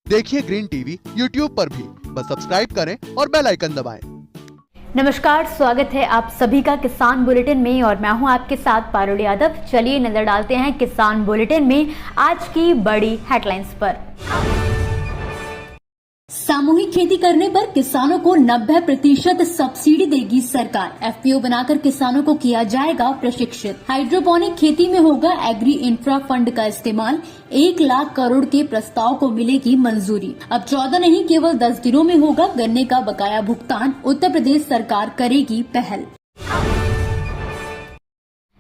देखिए green TV YouTube पर भी, बस सब्सक्राइब करें और बेल आइकन दबाएं। नमस्कार, स्वागत है आप सभी का किसान बुलेटिन में और मैं हूं आपके साथ पारुल यादव। चलिए नजर डालते हैं किसान बुलेटिन में आज की बड़ी हेडलाइंस पर। सामूहिक खेती करने पर किसानों को 90% सब्सिडी देगी सरकार। एफपीओ बनाकर किसानों को किया जाएगा प्रशिक्षित। हाइड्रोपोनिक खेती में होगा एग्री इंफ्रा फंड का इस्तेमाल। 1 लाख करोड़ के प्रस्ताव को मिलेगी मंजूरी। अब 14 नहीं केवल 10 दिनों में होगा गन्ने का बकाया भुगतान। उत्तर प्रदेश सरकार करेगी पहल।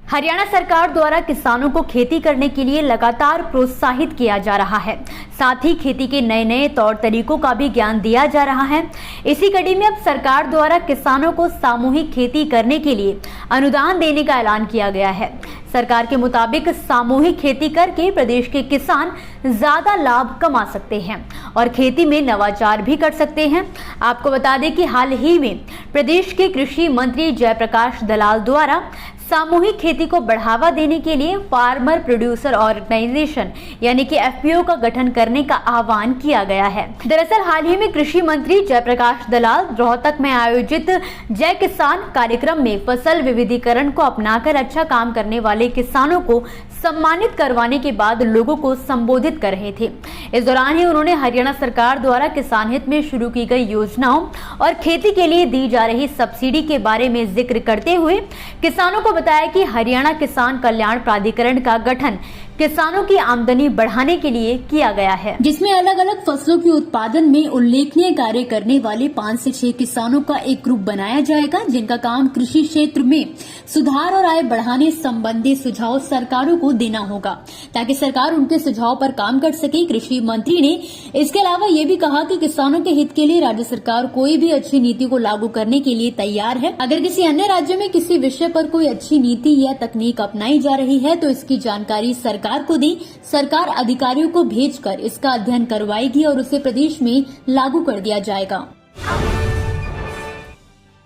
हरियाणा सरकार द्वारा किसानों को खेती करने के लिए लगातार प्रोत्साहित किया जा रहा है। साथ ही खेती के नए नए तौर तरीकों का भी ज्ञान दिया जा रहा है। इसी कड़ी में अब सरकार द्वारा किसानों को सामूहिक खेती करने के लिए अनुदान देने का ऐलान किया गया है। सरकार के मुताबिक सामूहिक खेती करके प्रदेश के किसान ज्यादा लाभ कमा सकते हैं और खेती में नवाचार भी कर सकते हैं। आपको बता दें कि हाल ही में प्रदेश के कृषि मंत्री जयप्रकाश दलाल द्वारा सामूहिक खेती को बढ़ावा देने के लिए फार्मर प्रोड्यूसर ऑर्गेनाइजेशन यानी कि एफपीओ का गठन करने का आह्वान किया गया है। दरअसल हाल ही में कृषि मंत्री जयप्रकाश दलाल रोहतक में आयोजित जय किसान कार्यक्रम में फसल विविधीकरण को अपनाकर अच्छा काम करने वाले किसानों को सम्मानित करवाने के बाद लोगों को संबोधित कर रहे थे। इस दौरान ही उन्होंने हरियाणा सरकार द्वारा किसान हित में शुरू की गई योजनाओं और खेती के लिए दी जा रही सब्सिडी के बारे में जिक्र करते हुए किसानों को बताया कि हरियाणा किसान कल्याण प्राधिकरण का गठन किसानों की आमदनी बढ़ाने के लिए किया गया है, जिसमें अलग अलग फसलों के उत्पादन में उल्लेखनीय कार्य करने वाले 5 से 6 किसानों का एक ग्रुप बनाया जाएगा, जिनका काम कृषि क्षेत्र में सुधार और आय बढ़ाने संबंधी सुझाव सरकारों को देना होगा ताकि सरकार उनके सुझाव पर काम कर सके। कृषि मंत्री ने इसके अलावा ये भी कहा कि किसानों के हित के लिए राज्य सरकार कोई भी अच्छी नीति को लागू करने के लिए तैयार है। अगर किसी अन्य राज्य में किसी विषय पर कोई अच्छी नीति या तकनीक अपनाई जा रही है तो इसकी जानकारी सरकार को दी। सरकार अधिकारियों को भेजकर इसका अध्ययन करवाएगी और उसे प्रदेश में लागू कर दिया जाएगा।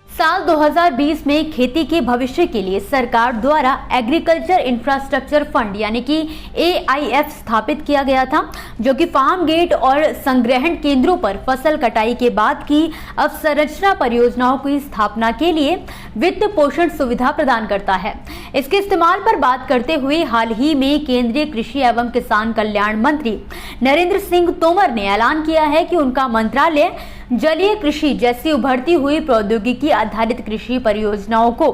साल 2020 में खेती के भविष्य के लिए सरकार द्वारा एग्रीकल्चर इंफ्रास्ट्रक्चर फंड यानी कि AIF स्थापित किया गया था, जो कि फार्म गेट और संग्रहण केंद्रों पर फसल कटाई के बाद की अवसंरचना परियोजनाओं की स्थापना के लिए वित्त पोषण सुविधा प्रदान करता है। इसके इस्तेमाल पर बात करते हुए हाल ही में केंद्रीय कृषि एवं किसान कल्याण मंत्री नरेंद्र सिंह तोमर ने ऐलान किया है कि उनका मंत्रालय जलीय कृषि जैसी उभरती हुई प्रौद्योगिकी आधारित कृषि परियोजनाओं को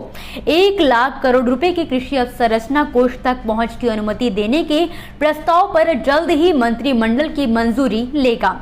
1 लाख करोड़ रुपए के कृषि अवसंरचना कोष तक पहुंच की अनुमति देने के प्रस्ताव पर जल्द ही मंत्रिमंडल की मंजूरी लेगा।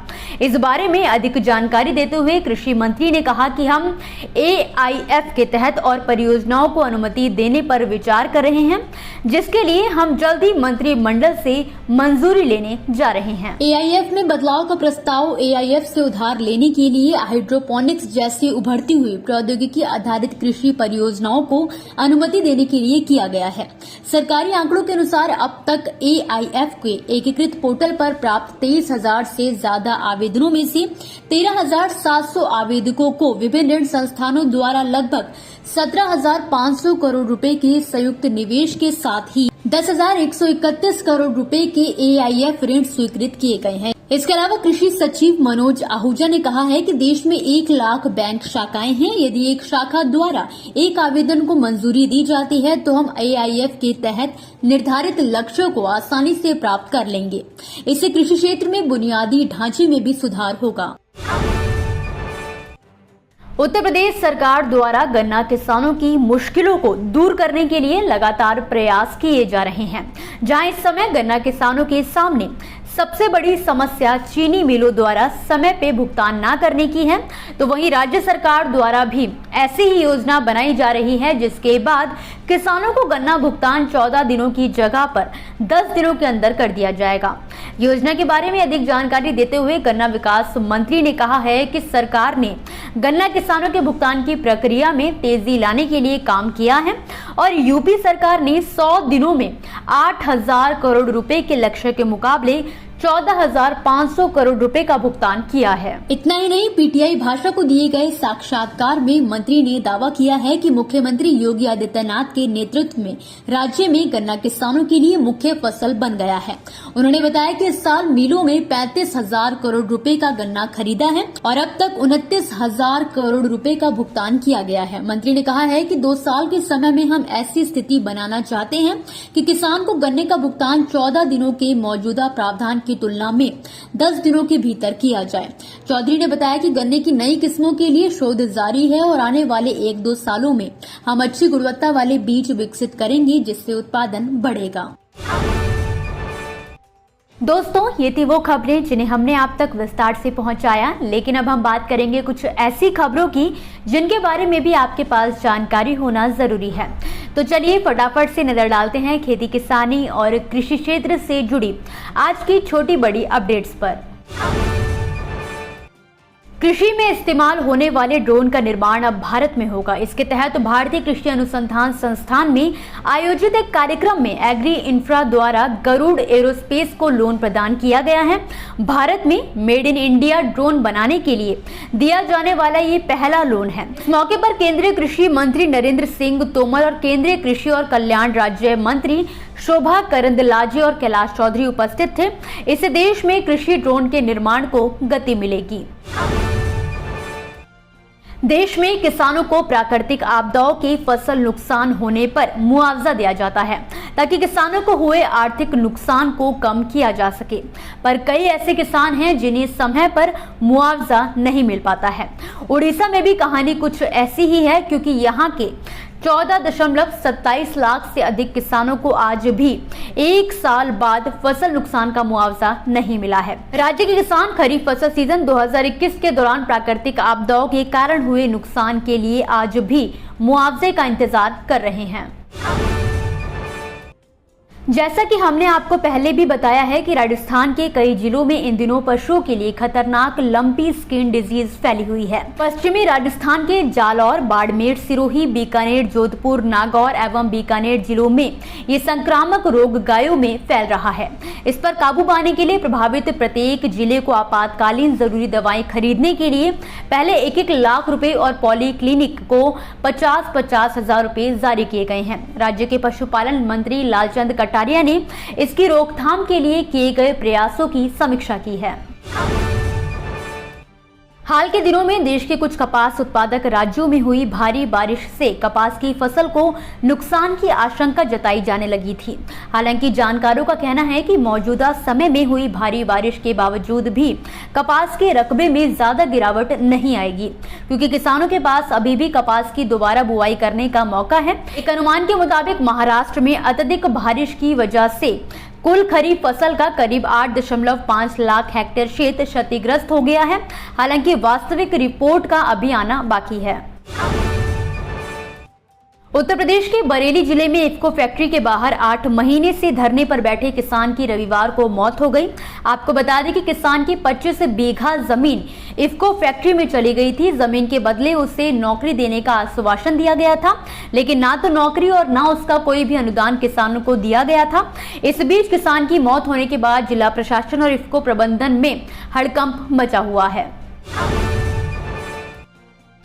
इस बारे में अधिक जानकारी देते हुए कृषि मंत्री ने कहा कि हम AIF के तहत और परियोजनाओं को अनुमति देने पर विचार कर रहे हैं, जिसके लिए हम जल्द ही मंत्रिमंडल से मंजूरी लेने जा रहे हैं। AIF में बदलाव का प्रस्ताव AIF से उधार लेने के लिए हाइड्रोपोनिक्स जैसी उभरती हुई प्रौद्योगिकी आधारित कृषि परियोजनाओं को अनुमति देने के लिए किया गया है। सरकारी आंकड़ों के अनुसार अब तक AIF के एकीकृत पोर्टल पर प्राप्त 23,000 से ज्यादा आवेदनों में से 13,700 आवेदकों को विभिन्न ऋण संस्थानों द्वारा लगभग 17,500 करोड़ रुपए के संयुक्त निवेश के साथ ही 10,131 करोड़ रुपए के AIF ऋण स्वीकृत किए गए हैं। इसके अलावा कृषि सचिव मनोज आहूजा ने कहा है कि देश में 1 लाख बैंक शाखाएं हैं। यदि एक शाखा द्वारा एक आवेदन को मंजूरी दी जाती है तो हम AIF के तहत निर्धारित लक्ष्यों को आसानी से प्राप्त कर लेंगे। इससे कृषि क्षेत्र में बुनियादी ढांचे में भी सुधार होगा। उत्तर प्रदेश सरकार द्वारा गन्ना किसानों की मुश्किलों को दूर करने के लिए लगातार प्रयास किए जा रहे हैं। जहां इस समय गन्ना किसानों के सामने सबसे बड़ी समस्या चीनी मिलों द्वारा समय पे भुगतान न करने की है, तो वहीं राज्य सरकार द्वारा भी ऐसी ही योजना बनाई जा रही है, जिसके बाद किसानों को गन्ना भुगतान 14 दिनों की जगह पर 10 दिनों के अंदर कर दिया जाएगा। योजना के बारे में अधिक जानकारी देते हुए गन्ना विकास मंत्री ने कहा है कि सरकार ने गन्ना किसानों के भुगतान की प्रक्रिया में तेजी लाने के लिए काम किया है और यूपी सरकार ने 100 दिनों में 8,000 करोड़ रुपए के लक्ष्य के मुकाबले 14,500 करोड़ रुपए का भुगतान किया है। इतना ही नहीं, पीटीआई भाषा को दिए गए साक्षात्कार में मंत्री ने दावा किया है कि मुख्यमंत्री योगी आदित्यनाथ के नेतृत्व में राज्य में गन्ना किसानों के लिए मुख्य फसल बन गया है। उन्होंने बताया कि इस साल मिलों में 35,000 करोड़ रुपए का गन्ना खरीदा है और अब तक 29,000 करोड़ रुपए का भुगतान किया गया है। मंत्री ने कहा है कि 2 साल के समय में हम ऐसी स्थिति बनाना चाहते हैं कि किसान को गन्ने का भुगतान 14 दिनों के मौजूदा प्रावधान की तुलना में 10 दिनों के भीतर किया जाए। चौधरी ने बताया कि गन्ने की नई किस्मों के लिए शोध जारी है और आने वाले 1-2 सालों में हम अच्छी गुणवत्ता वाले बीज विकसित करेंगे जिससे उत्पादन बढ़ेगा। दोस्तों, ये थी वो खबरें जिन्हें हमने आप तक विस्तार से पहुंचाया, लेकिन अब हम बात करेंगे कुछ ऐसी खबरों की जिनके बारे में भी आपके पास जानकारी होना जरूरी है। तो चलिए फटाफट से नजर डालते हैं खेती किसानी और कृषि क्षेत्र से जुड़ी आज की छोटी बड़ी अपडेट्स पर। कृषि में इस्तेमाल होने वाले ड्रोन का निर्माण अब भारत में होगा। इसके तहत भारतीय कृषि अनुसंधान संस्थान में आयोजित एक कार्यक्रम में एग्री इंफ्रा द्वारा गरुड़ एरोस्पेस को लोन प्रदान किया गया है। भारत में मेड इन इंडिया ड्रोन बनाने के लिए दिया जाने वाला ये पहला लोन है। इस मौके पर केंद्रीय कृषि मंत्री नरेंद्र सिंह तोमर और केंद्रीय कृषि और कल्याण राज्य मंत्री शोभा करंदलाजे और कैलाश चौधरी उपस्थित थे। इससे देश में कृषि ड्रोन के निर्माण को गति मिलेगी। देश में किसानों को प्राकृतिक आपदाओं के फसल नुकसान होने पर मुआवजा दिया जाता है ताकि किसानों को हुए आर्थिक नुकसान को कम किया जा सके, पर कई ऐसे किसान हैं जिन्हें समय पर मुआवजा नहीं मिल पाता है। उड़ीसा में भी कहानी कुछ ऐसी ही है, क्योंकि यहाँ के 14.27 लाख से अधिक किसानों को आज भी 1 साल बाद फसल नुकसान का मुआवजा नहीं मिला है। राज्य के किसान खरीफ फसल सीजन 2021 के दौरान प्राकृतिक आपदाओं के कारण हुए नुकसान के लिए आज भी मुआवजे का इंतजार कर रहे हैं। जैसा कि हमने आपको पहले भी बताया है कि राजस्थान के कई जिलों में इन दिनों पशुओं के लिए खतरनाक लंपी स्किन डिजीज फैली हुई है। पश्चिमी राजस्थान के जालौर, बाड़मेर, सिरोही, बीकानेर, जोधपुर, नागौर एवं बीकानेर जिलों में ये संक्रामक रोग गायों में फैल रहा है। इस पर काबू पाने के लिए प्रभावित प्रत्येक जिले को आपातकालीन जरूरी दवाएं खरीदने के लिए पहले 1-1 लाख रुपए और पॉली क्लिनिक को 50-50 हजार रुपए जारी किए गए हैं। राज्य के पशुपालन मंत्री लालचंद कटारिया ने इसकी रोकथाम के लिए किए गए प्रयासों की समीक्षा की है। हाल के दिनों में देश के कुछ कपास उत्पादक राज्यों में हुई भारी बारिश से कपास की फसल को नुकसान की आशंका जताई जाने लगी थी। हालांकि जानकारों का कहना है कि मौजूदा समय में हुई भारी बारिश के बावजूद भी कपास के रकबे में ज्यादा गिरावट नहीं आएगी, क्योंकि किसानों के पास अभी भी कपास की दोबारा बुआई करने का मौका है। एक अनुमान के मुताबिक महाराष्ट्र में अत्यधिक बारिश की वजह से कुल खरीफ फसल का करीब 8.5 लाख हेक्टेयर क्षेत्र क्षतिग्रस्त हो गया है। हालांकि वास्तविक रिपोर्ट का अभी आना बाकी है। उत्तर प्रदेश के बरेली जिले में इफ्को फैक्ट्री के बाहर 8 महीने से धरने पर बैठे किसान की रविवार को मौत हो गई। आपको बता दें कि किसान की 25 बीघा जमीन इफ्को फैक्ट्री में चली गई थी। जमीन के बदले उसे नौकरी देने का आश्वासन दिया गया था, लेकिन ना तो नौकरी और ना उसका कोई भी अनुदान किसानों को दिया गया था। इस बीच किसान की मौत होने के बाद जिला प्रशासन और इफ्को प्रबंधन में हड़कंप मचा हुआ है।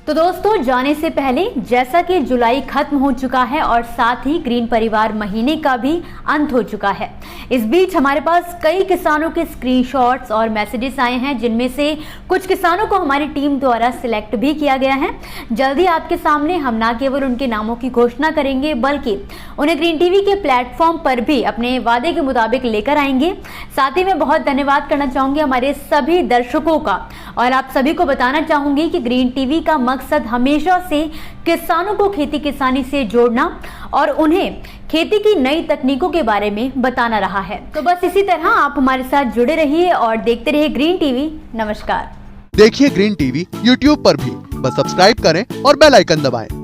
तो दोस्तों, जाने से पहले जैसा कि जुलाई खत्म हो चुका है और साथ ही ग्रीन परिवार महीने का भी अंत हो चुका है, इस बीच हमारे पास कई किसानों के स्क्रीनशॉट्स और मैसेजेस आए हैं, जिनमें से कुछ किसानों को हमारी टीम द्वारा सिलेक्ट भी किया गया है। जल्दी आपके सामने हम न केवल उनके नामों की घोषणा करेंगे, बल्कि उन्हें ग्रीन टीवी के प्लेटफॉर्म पर भी अपने वादे के मुताबिक लेकर आएंगे। साथ ही मैं बहुत धन्यवाद करना चाहूंगी हमारे सभी दर्शकों का, और आप सभी को बताना चाहूंगी कि ग्रीन टीवी का मकसद हमेशा से किसानों को खेती किसानी से जोड़ना और उन्हें खेती की नई तकनीकों के बारे में बताना रहा है। तो बस इसी तरह आप हमारे साथ जुड़े रहिए और देखते रहिए ग्रीन टीवी। नमस्कार। देखिए ग्रीन टीवी YouTube पर भी, बस सब्सक्राइब करें और बेल आइकन दबाएं।